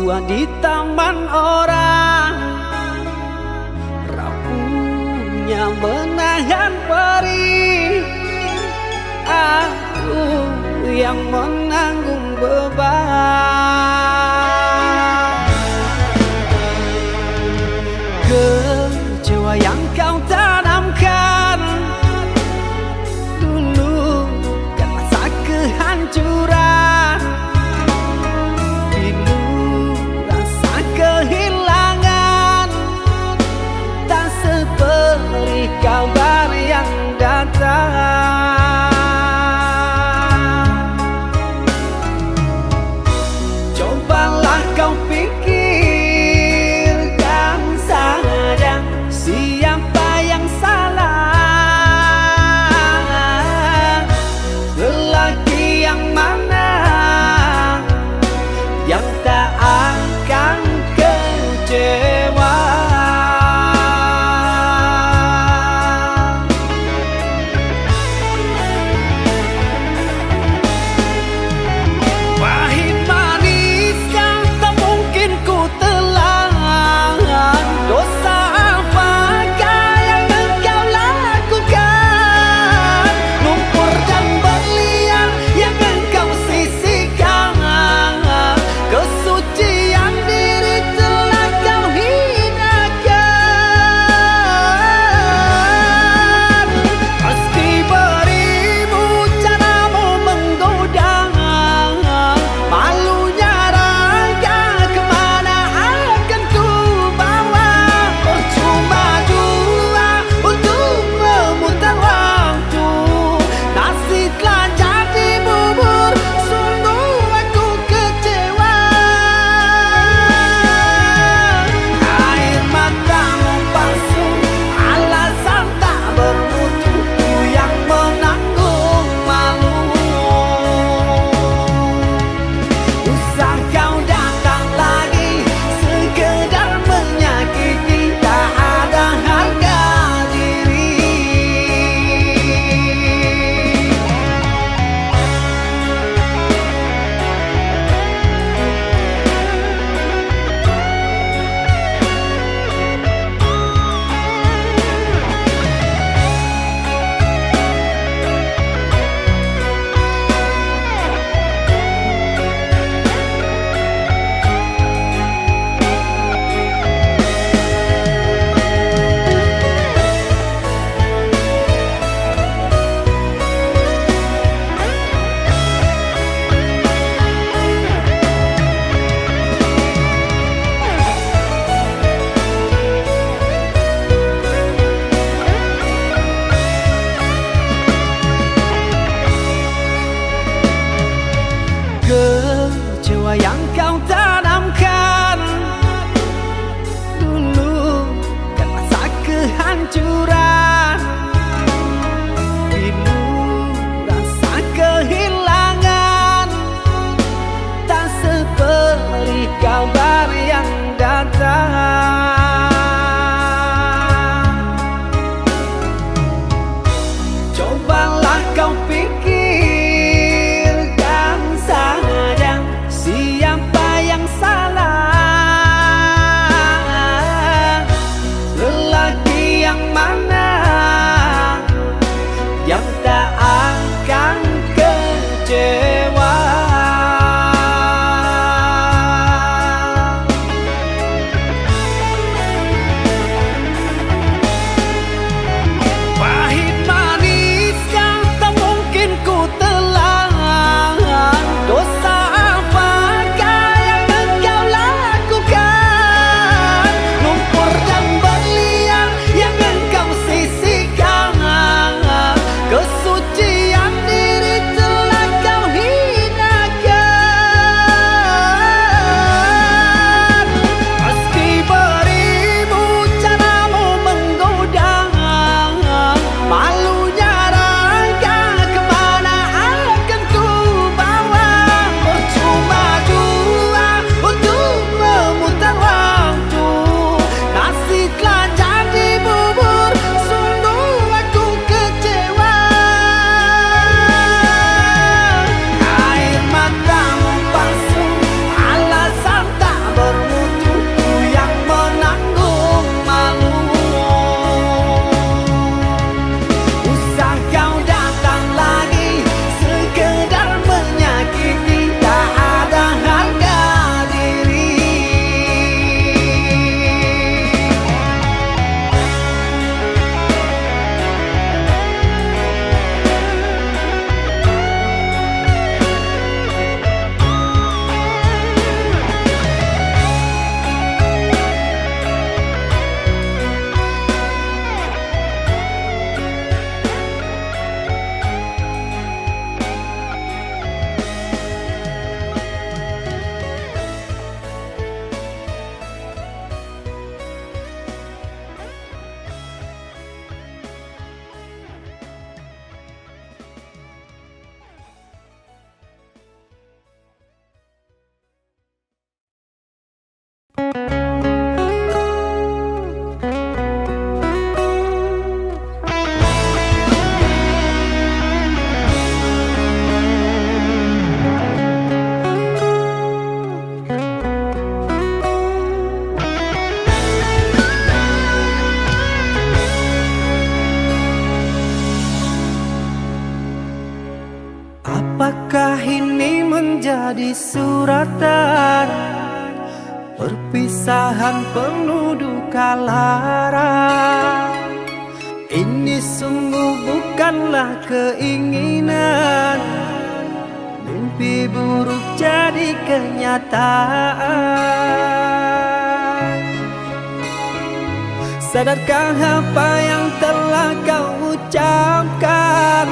tua di taman orang, rapuhnya menahan perih. Aku yang menanggung beban. Kecewa yang kau tanamkan dulu kan masa kehancuran. Pilu rasa kehilangan, tak seperti kabar yang datang. Cobalah kau pikirkan saja siapa yang salah, lelaki yang mana menjadi suratan, perpisahan penuh duka lara. Ini sungguh bukanlah keinginan, mimpi buruk jadi kenyataan. Sadarkah apa yang telah kau ucapkan?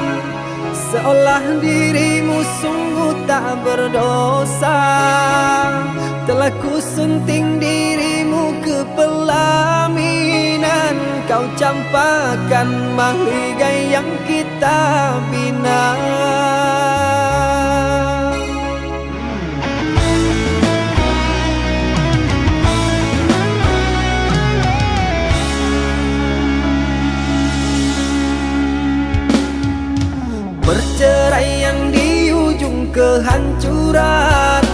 Seolah dirimu sungguh tak berdosa. Telah kusunting dirimu ke pelaminan, kau campakkan mahligai yang kita bina. Perceraian di ujung kehancuran,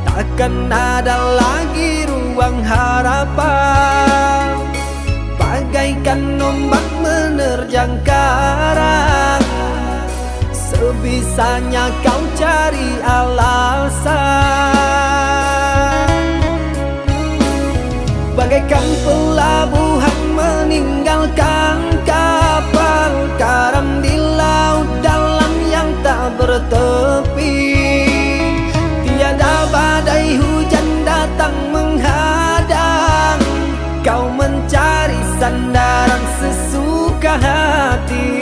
takkan ada lagi ruang harapan. Bagaikan ombak menerjang karang, sebisanya kau cari alasan. Bagaikan pelabuhan meninggalkan kapal karam di laut dalam yang tak bertepi. Tiada badai hujan datang menghadang, kau mencari sandaran sesuka hati.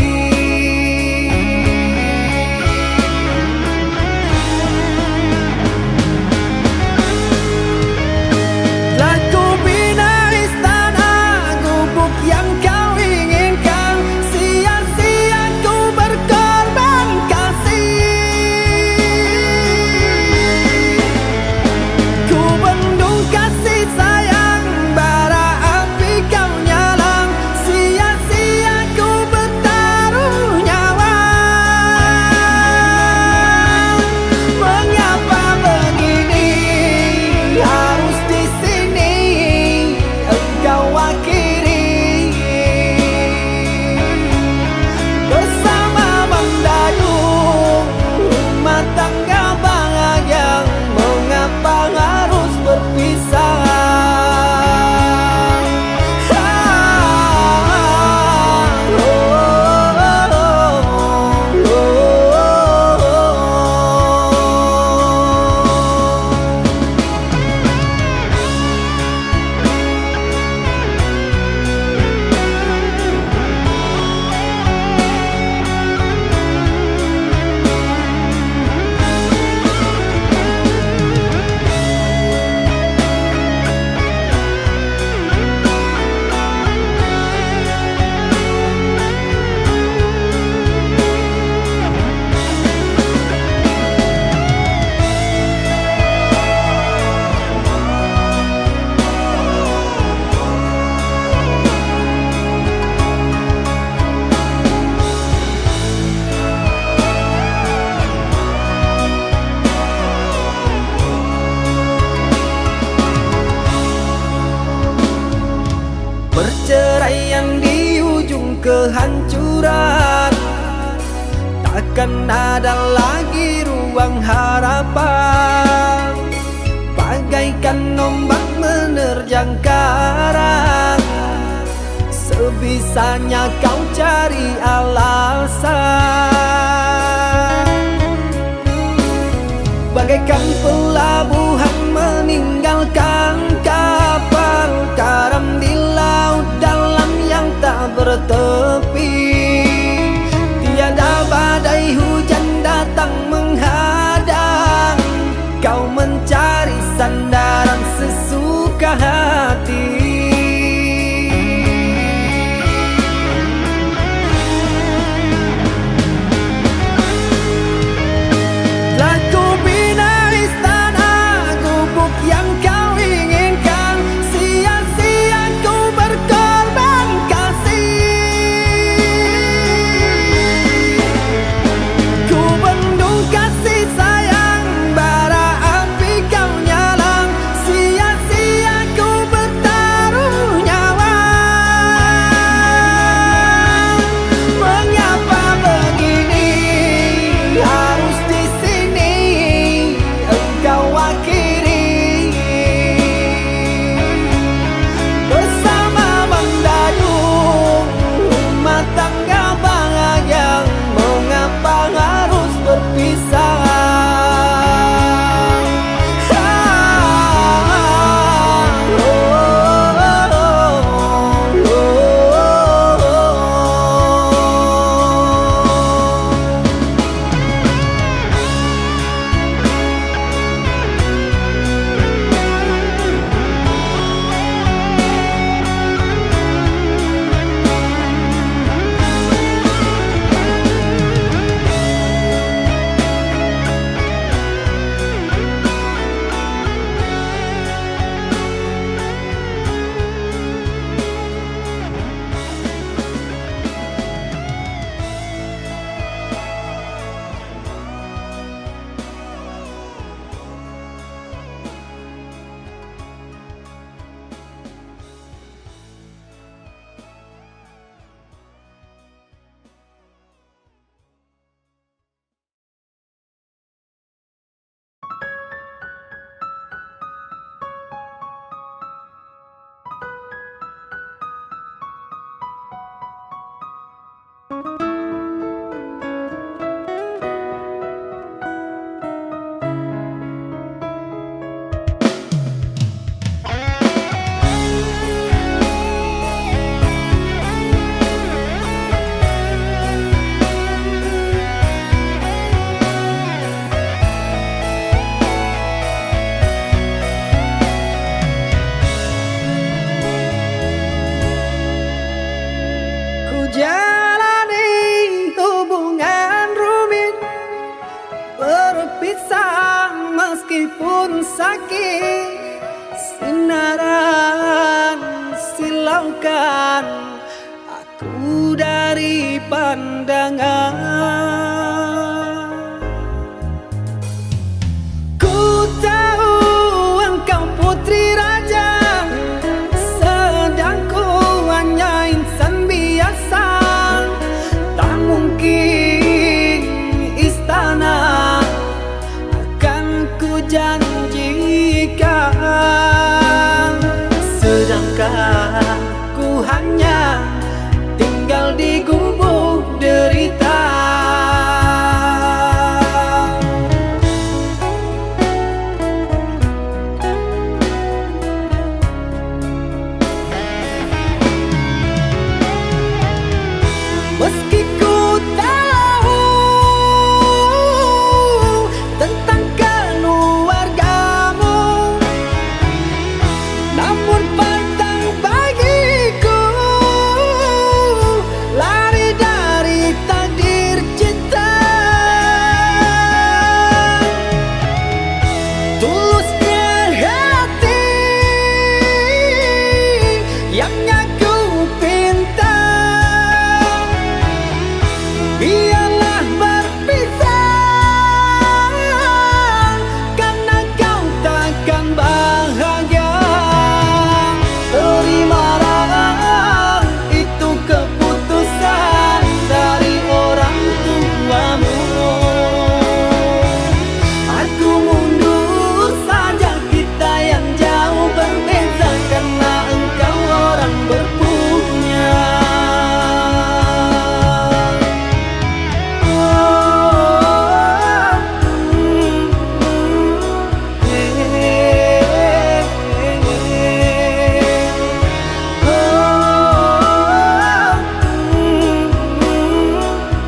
Perceraian di ujung kehancuran, takkan ada lagi ruang harapan. Bagaikan ombak menerjang karang, sebisanya kau cari alasan. Bagaikan pelabuhan meninggalkan kapal karam di laut dalam yang tak bertepi. Tiada badai hujan datang menghadang, kau mencari sandaran sesuka hati. berpisah meskipun sakit. Sinaran silaukan aku dari pandangan. Ku tahu engkau putri raja, sedang ku hanya insan biasa. Tak mungkin istana akan ku janjikan, sedangkan ku hanya tinggal di gubuk derita. Meski ku tahu tentang keluargamu, namun pantang bagiku lari dari takdir cinta. Tulusnya hati yang aku pinta, biarlah berpisah karena kau takkan bahagia. Terimalah itu keputusan dari orang tuamu. Aku mundur saja, kita yang jauh berbeza karena engkau orang berpunya.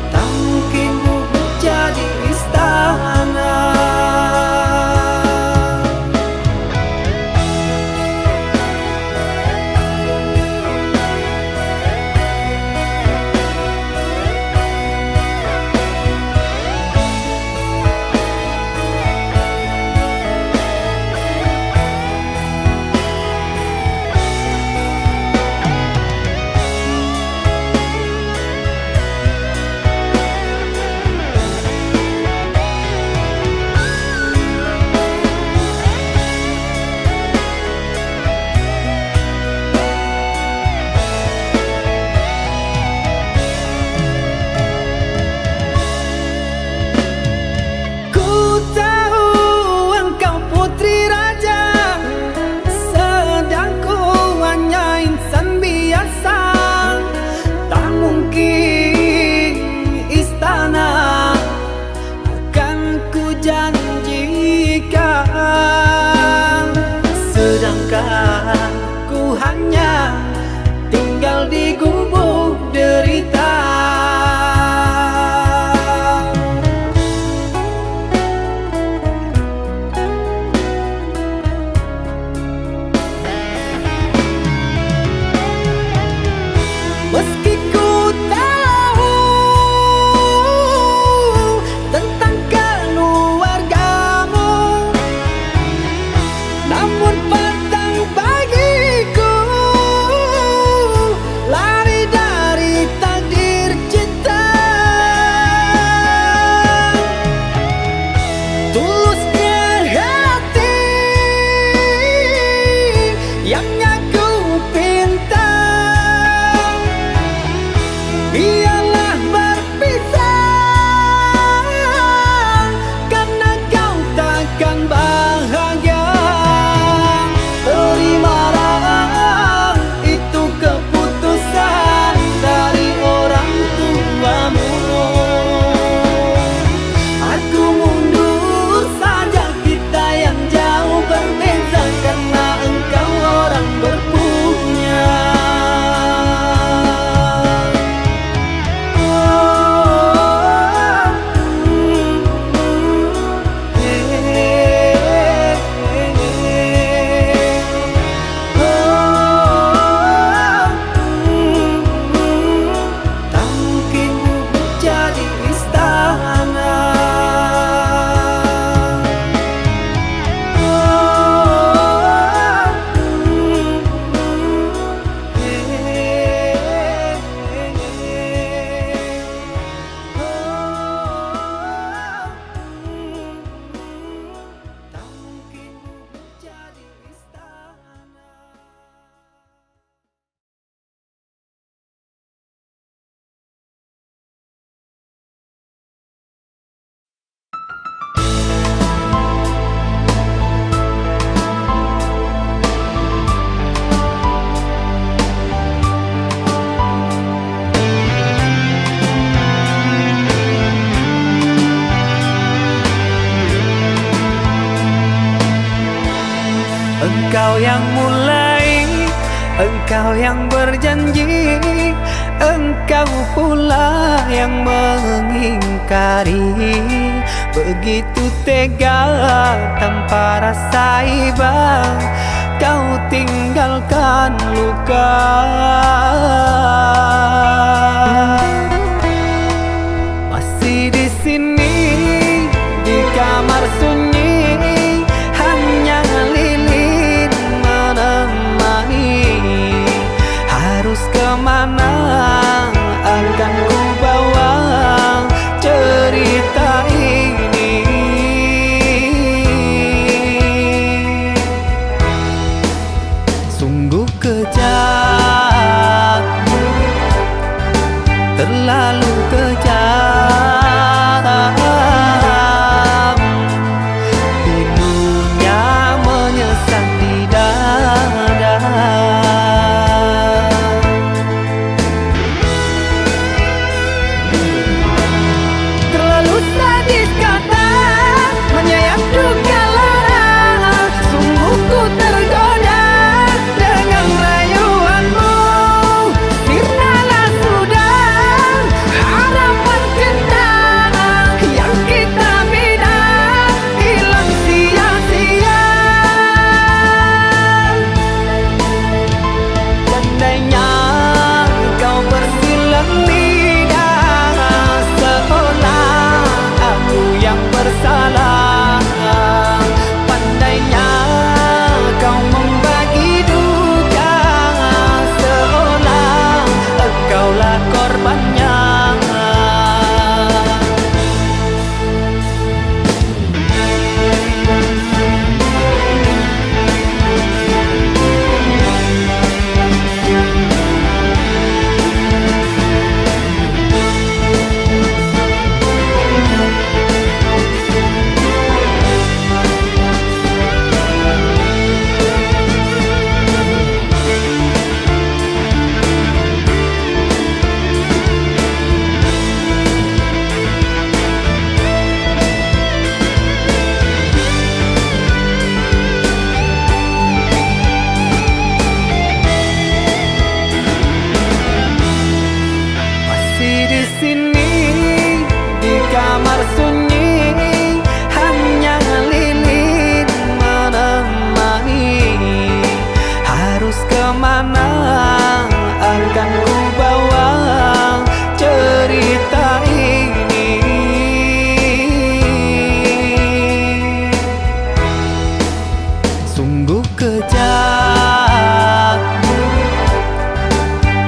Tak mungkin gubuk jadi istana. Ku tahu engkau putri raja, sedang ku hanya insan biasa. Tak mungkin istana akan ku janjikan, sedangkan ku hanya tinggal di gubuk derita. Meski ku tahu tentang keluargamu, Engkau yang mulai, engkau yang berjanji, engkau pula yang mengingkari. Begitu tega tanpa rasa iba, kau tinggalkan luka. Masih di sini di kamar sunyi, hanya lilin menemani. Harus kemana akan ku bawa cerita ini? Sungguh kejam, terlalu kejam. Pilunya menyesat di dada. Terlalu sadis kata menyayat duka lara. Sungguh ku tergoda dengan rayuanmu. Sirnalah sudah harapan cinta yang kita bina, hilang sia-sia. Andainya kau bersilang lidah, seolah aku yang bersalah. Pandainya kau membagi duka, seolah engkaulah korbannya. Masih di sini di kamar sunyi, hanya lilin menemani. Harus kemana akan ku bawa cerita ini? Sungguh kejam,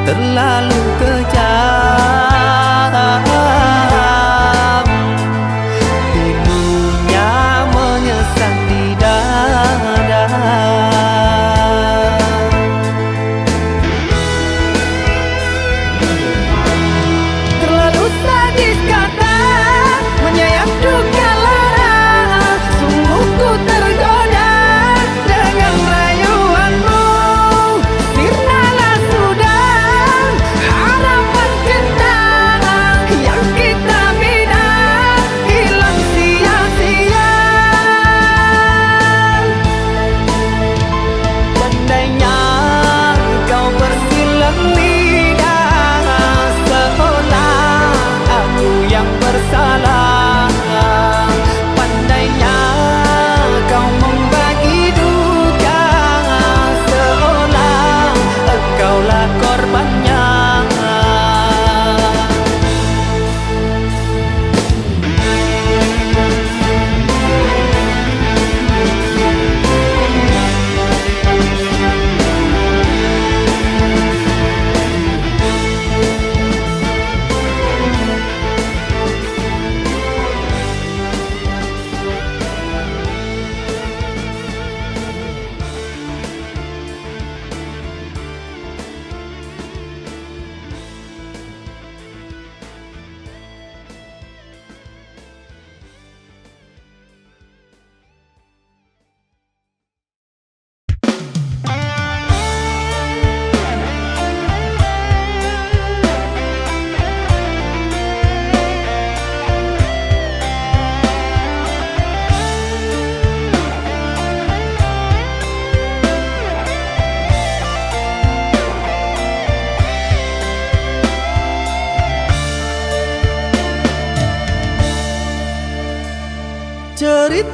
terlalu kejam. Pilunya menyesat di dada. Terlalu sadis kata menyayat duka lara. Sungguh ku tergoda dengan rayuanmu.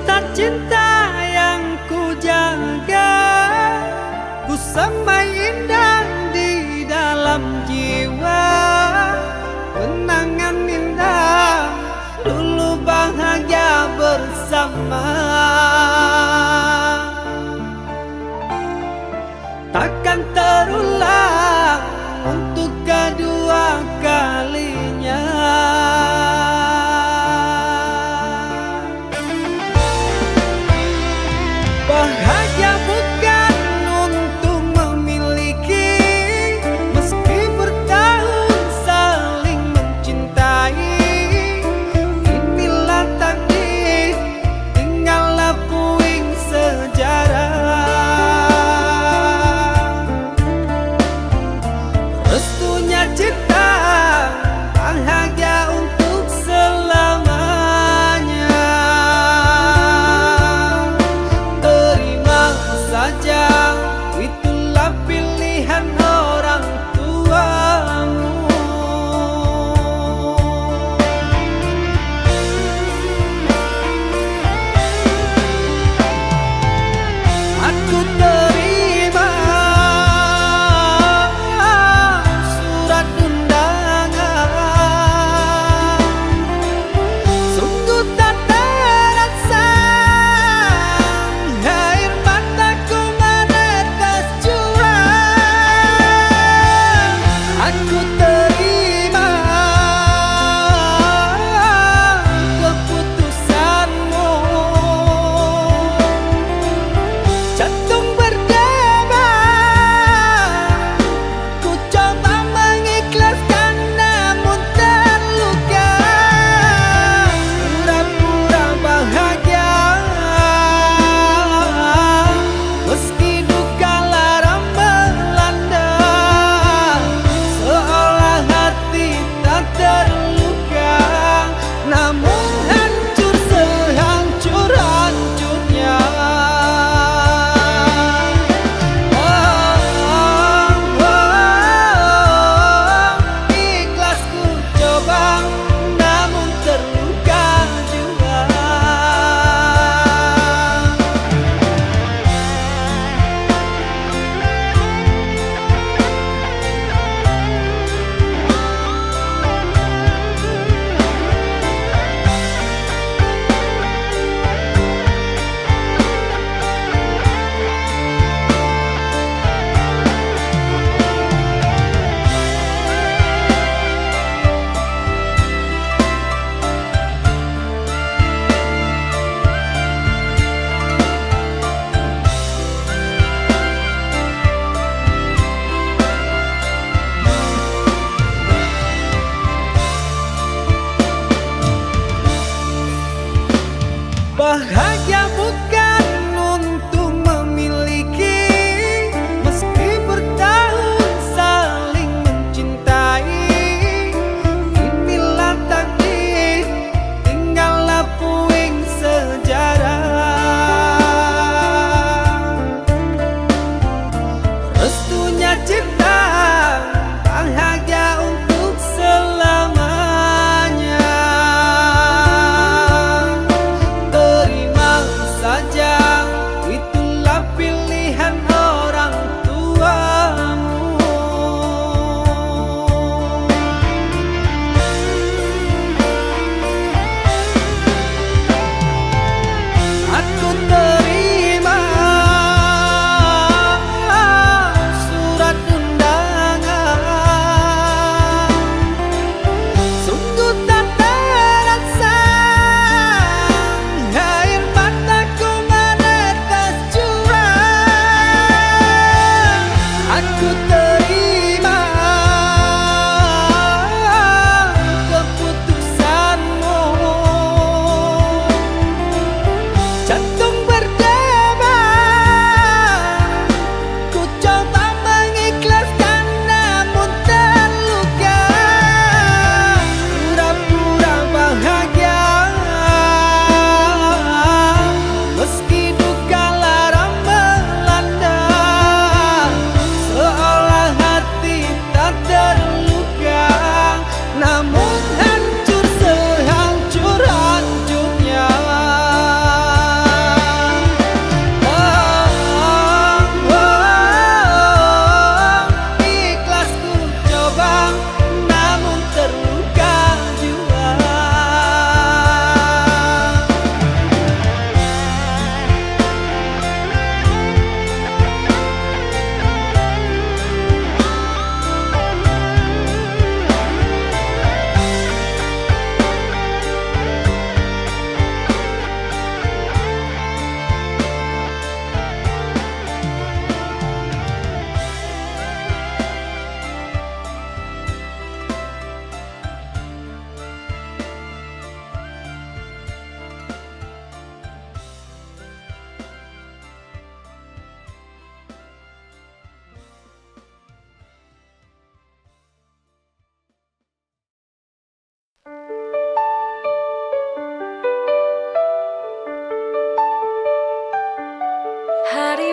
Cinta-cinta yang ku jaga, ku semai indah di dalam jiwa. Kenangan indah dulu bahagia bersama, takkan terulang untuk kedua kalinya. Bahagia bukan untuk memiliki, meski bertahun saling mencintai. Inilah takdir, tinggallah puing sejarah.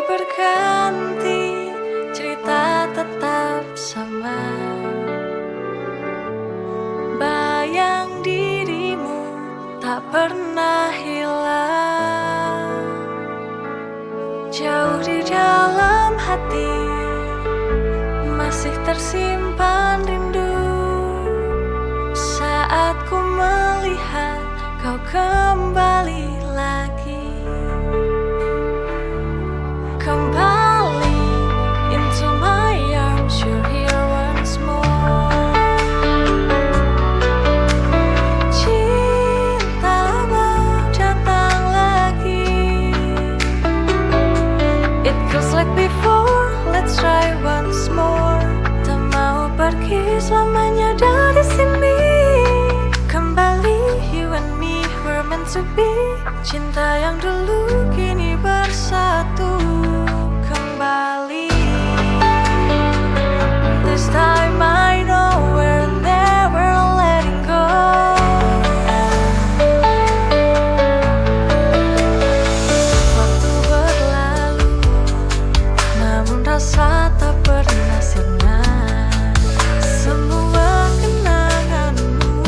berganti, cerita tetap sama. Bayang dirimu tak pernah hilang, jauh di dalam hati masih tersimpan rindu. Saat ku melihat kau kembali lagi, kembali into my arms, you're here once more. Cinta lama datang lagi, it feels like before, let's try once more. Tak mau pergi selamanya dari sini, kembali you and me, we're meant to be. Cinta yang dulu kini bersatu kembali. This time I know we're never letting go. Waktu berlalu, namun rasa tak pernah sirna. Semua kenanganmu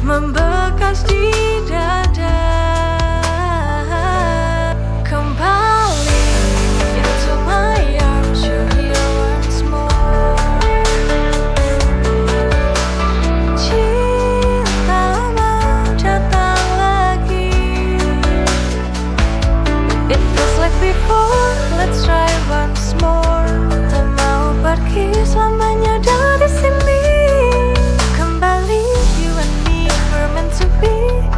membekas di dada. Kembali into my arms, you're here once more. Cinta lama datang lagi, it feels like before, let's try once more. Tak mau pergi selamanya dari sini, kembali you and me, we're meant to be.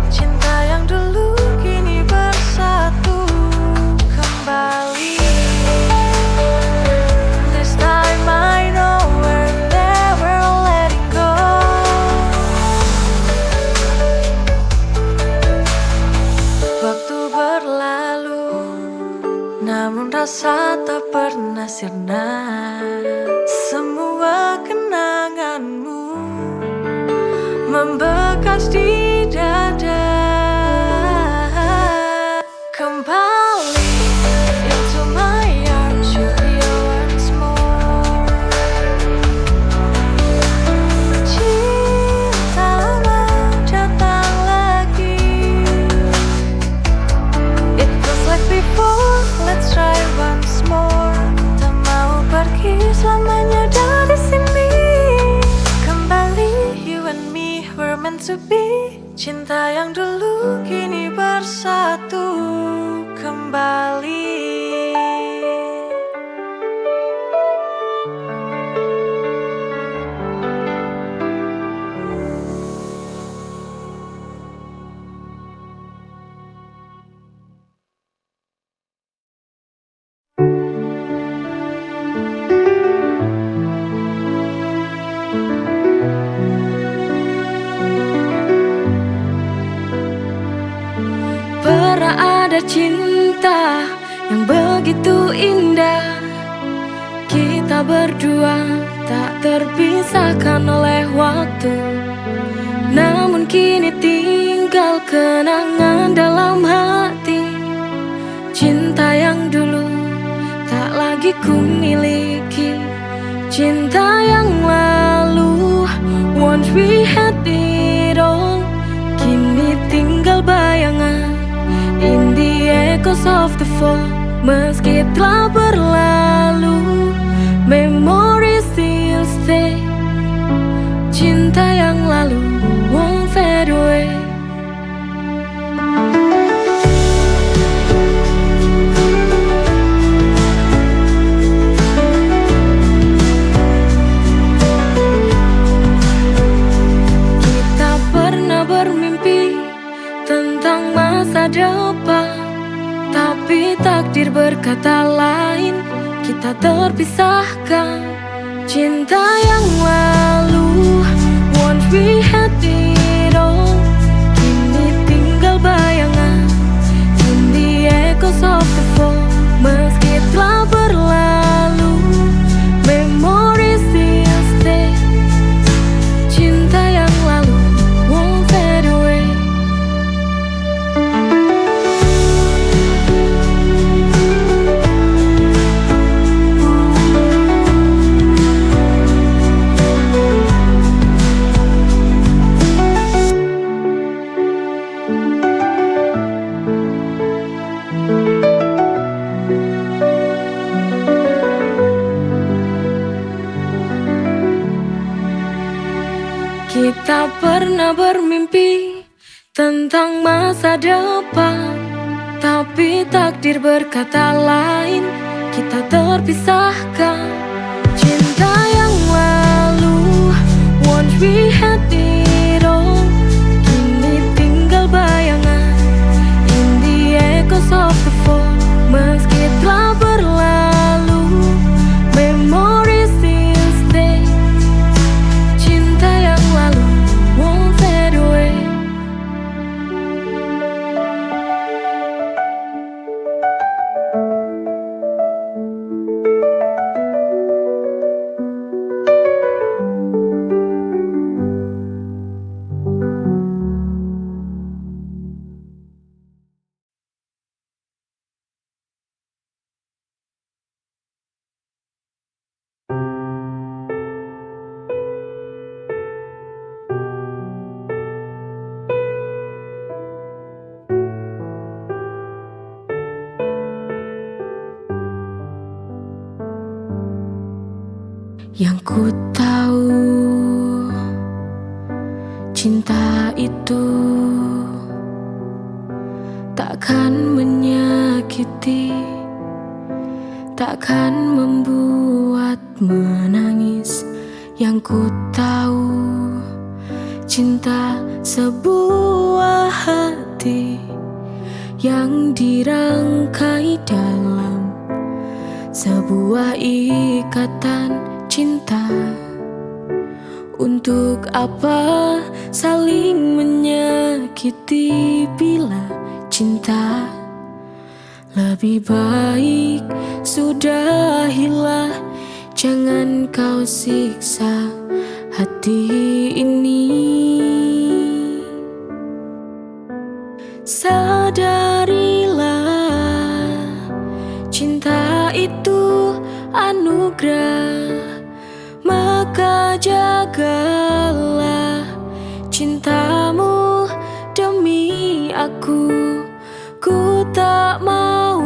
Cinta yang dulu kini bersatu kembali. This time I know we're never letting go. Waktu berlalu, namun rasa tak pernah sirna. Semua kenanganmu membekas di dada. Kembali into my arms, you're here once more. Cinta lama datang lagi, it feels like before, let's try once more. Tak mau pergi selamanya dari sini, kembali you and me, we're meant to be. Cinta yang dulu kini bersatu kembali. Pernah ada cinta yang begitu indah, kita berdua tak terpisahkan oleh waktu. Namun kini tinggal kenangan dalam hati. Cinta yang dulu tak lagi ku miliki, cinta yang lalu, once we had it all. Kini tinggal bayangan in the echoes of the fall. Meski telah berlalu, memories still stay. Cinta yang lalu won't fade away. Kita pernah bermimpi tentang masa depan, tapi takdir berkata lain, kita terpisahkan. Cinta yang lalu, once we had it all. Kini tinggal bayangan in the echoes of the fall. Meski telah berlalu, memories still stay. Cinta yang lalu won't fade away. Kita pernah bermimpi tentang masa depan, tapi takdir berkata lain, kita terpisahkan. Cinta yang lalu, once we had it all, kini tinggal bayangan in the echoes of the fall. Meski telah berlalu, memories still stay. Cinta yang lalu won't fade away. Yang ku tahu, cinta itu takkan menyakiti, takkan membuat menangis. Yang ku tahu, cinta sebuah hati yang dirangkai dalam sebuah ikatan cinta. Untuk apa saling menyakiti bila cinta? Lebih baik sudahilah, jangan kau siksa hati ini. Sadarilah, cinta itu anugerah, maka jagalah cintamu demi aku. Ku tak mau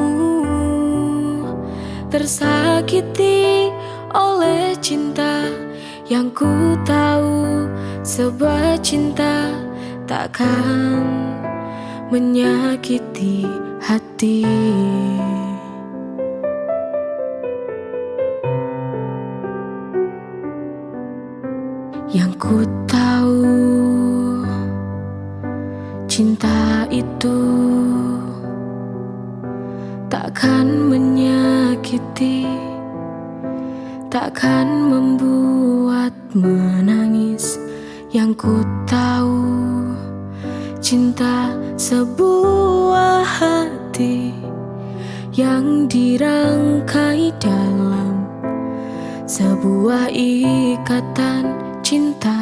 tersakiti oleh cinta. Yang ku tahu, sebuah cinta takkan menyakiti hati. Yang ku tahu, cinta itu takkan menyakiti, takkan membuat menangis. Yang ku tahu, cinta sebuah hati yang dirangkai dalam sebuah ikatan cinta.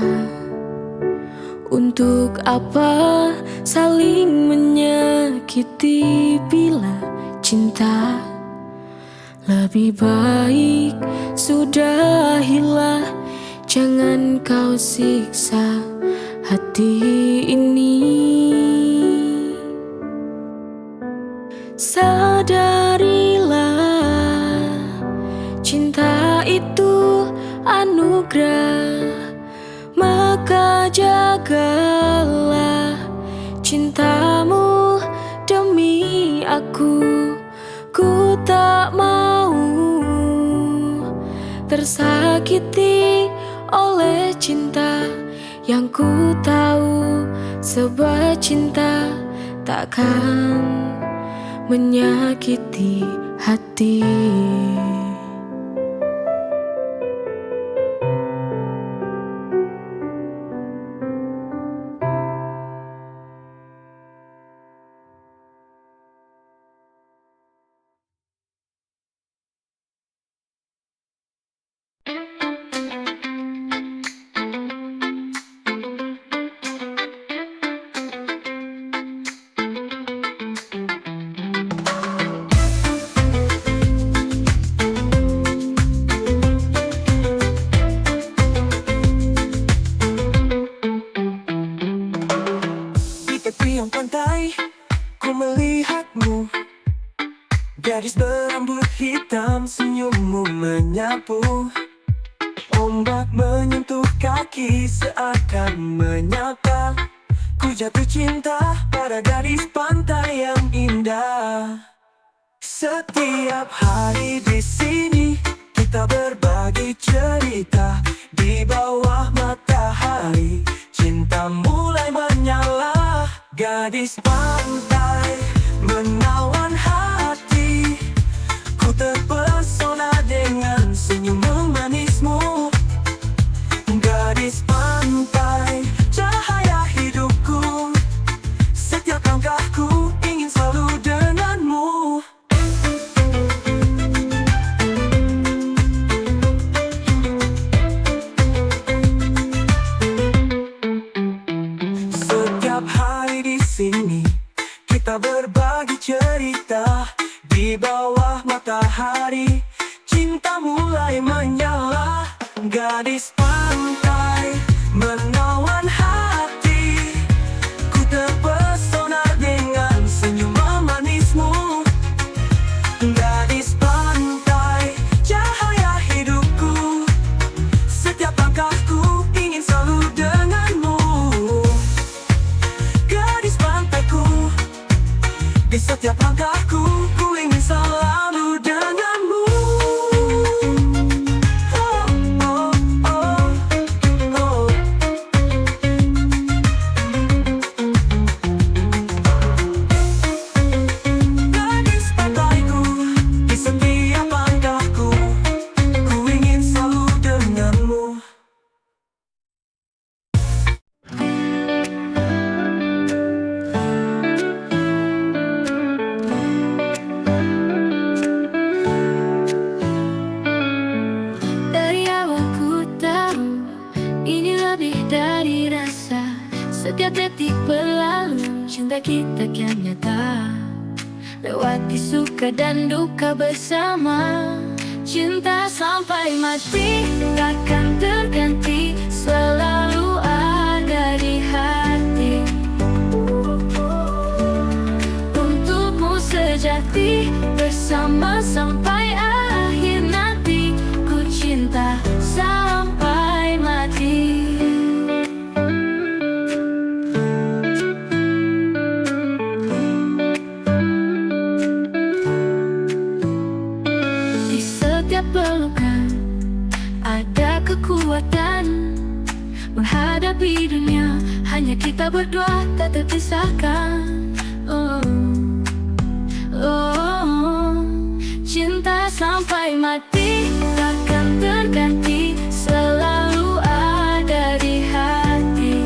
Untuk apa saling menyakiti bila cinta? Lebih baik sudahilah, jangan kau siksa hati ini. Sadarilah, cinta itu anugerah, maka jagalah cintamu demi aku. Ku tak mau tersakiti oleh cinta. Yang ku tahu, sebuah cinta takkan menyakiti hati. Gadis berambut hitam, senyummu menyapu. Ombak menyentuh kaki seakan menyapa. Ku jatuh cinta pada gadis pantai yang indah. Setiap hari di sini kita berbagi cerita. Di bawah matahari cinta mulai menyala. Gadis pantai menawan hati. Ku terpesona dengan senyum manismu. Gadis pantai, cahaya hidupku. Setiap langkahku ingin selalu denganmu. Setiap hari di sini kita berbagi cerita. Di bawah matahari cinta mulai menyala. Gadis pantai menawan hati. Ku terpesona dengan senyum manismu. Gadis pantai, cahaya hidupku. Setiap langkahku ingin selalu denganmu. Gadis pantaiku, di setiap langkahku ku ingin selalu denganmu. Oh, oh, oh, oh. Gadis pantaiku, di setiap langkahku ku ingin selalu denganmu. Dari awal ku tahu ini lebih dari rasa. Setiap detik berlalu cinta kita kian nyata. Lewati suka dan duka bersama. Cinta sampai mati takkan terganti. Selalu ada di hati. Untukmu sejati bersama sampai akhir nanti. Ku cinta sampai mati. Di setiap pelukan ada kekuatan. Menghadapi dunia hanya kita berdua tak terpisahkan. Oh, oh, cinta sampai mati takkan terganti. Selalu ada di hati.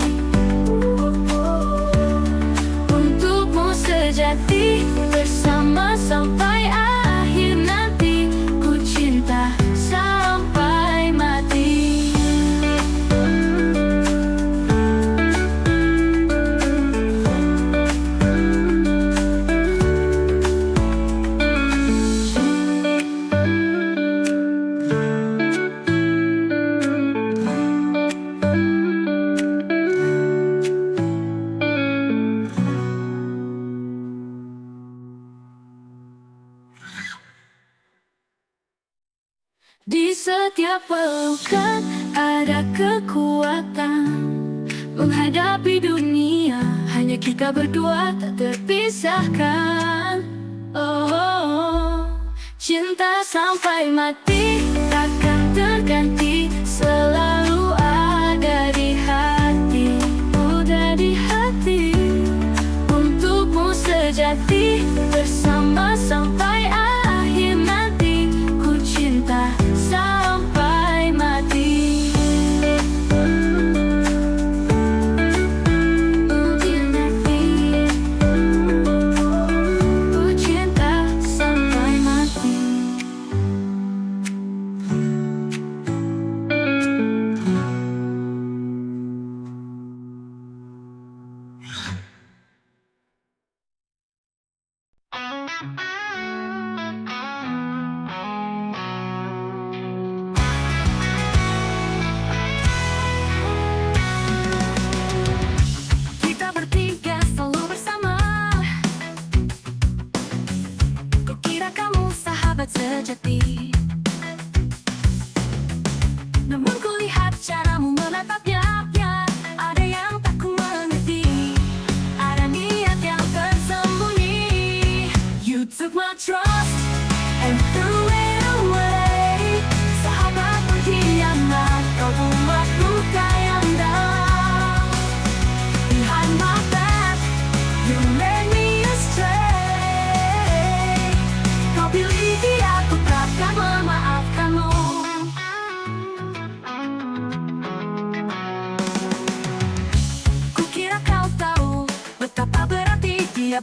Untukmu sejati bersama sampai akhir nanti. Ku cinta sampai mati. Di setiap pelukan ada kekuatan. Menghadapi dunia hanya kita berdua tak terpisahkan. Oh, cinta sampai mati takkan terganti. Selalu ada di hati. Udah di hati. Untukmu sejati bersama sampai akhir nanti. Ku cinta sampai mati. Mungkin nanti ku cinta sampai mati. Kita bertiga selalu bersama. Kukira kamu sahabat sejati, namun ku caramu menatapnya, ya. Ada yang tak ku mengerti, ada niat yang tersembunyi. You took my trust and threw it away. Sahabat pengkhianat, kau buat luka yang dalam. Behind my back, you led me astray. Kau pilih dia, ku takkan memaafkanmu. Kukira kau tahu betapa berarti dia